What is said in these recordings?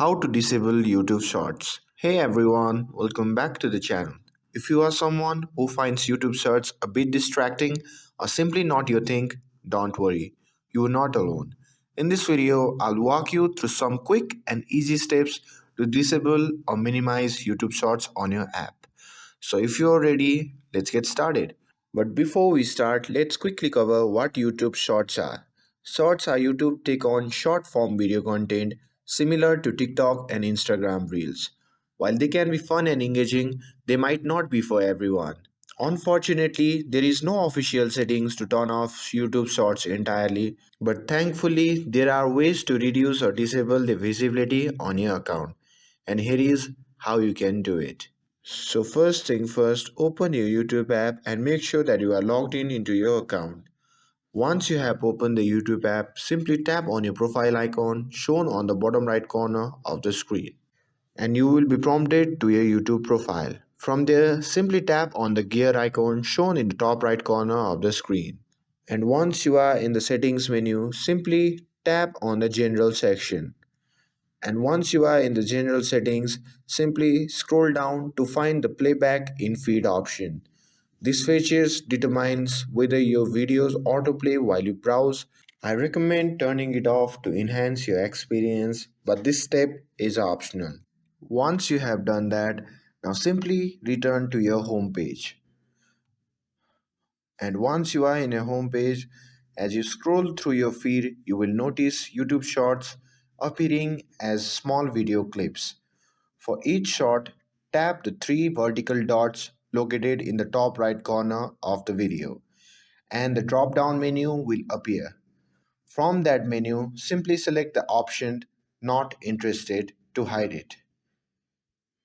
How to disable YouTube Shorts. Hey everyone, welcome back to the channel. If you are someone who finds YouTube Shorts a bit distracting or simply not your thing, don't worry, you are not alone. In this video, I'll walk you through some quick and easy steps to disable or minimize YouTube Shorts on your app. So if you're ready, let's get started. But before we start, let's quickly cover what YouTube Shorts are. Shorts are YouTube take on short form video content similar to TikTok and Instagram Reels. While they can be fun and engaging, they might not be for everyone. Unfortunately, there is no official settings to turn off YouTube Shorts entirely, but thankfully, there are ways to reduce or disable the visibility on your account. And here is how you can do it. So first thing first, open your YouTube app and make sure that you are logged in into your account. Once you have opened the YouTube app, simply tap on your profile icon shown on the bottom right corner of the screen and you will be prompted to your YouTube profile. From there, simply tap on the gear icon shown in the top right corner of the screen. And once you are in the settings menu, simply tap on the general section. And once you are in the general settings, simply scroll down to find the playback in feed option. This feature determines whether your videos autoplay while you browse. I recommend turning it off to enhance your experience, but this step is optional. Once you have done that, now simply return to your home page. And once you are in your home page, as you scroll through your feed, you will notice YouTube Shorts appearing as small video clips. For each short, tap the three vertical dots located in the top right corner of the video, and the drop down menu will appear. From that menu, simply select the option Not Interested to hide it.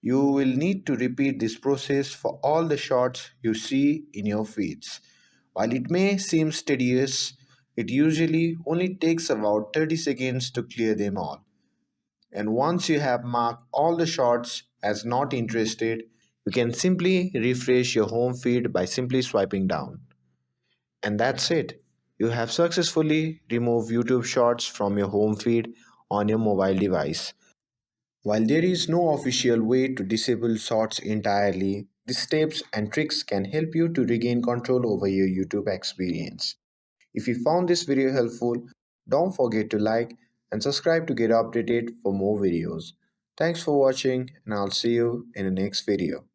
You will need to repeat this process for all the shorts you see in your feeds. While it may seem tedious, it usually only takes about 30 seconds to clear them all. And once you have marked all the shorts as not interested, you can simply refresh your home feed by simply swiping down. And that's it. You have successfully removed YouTube Shorts from your home feed on your mobile device. While there is no official way to disable Shorts entirely, these steps and tricks can help you to regain control over your YouTube experience. If you found this video helpful, don't forget to like and subscribe to get updated for more videos. Thanks for watching and I'll see you in the next video.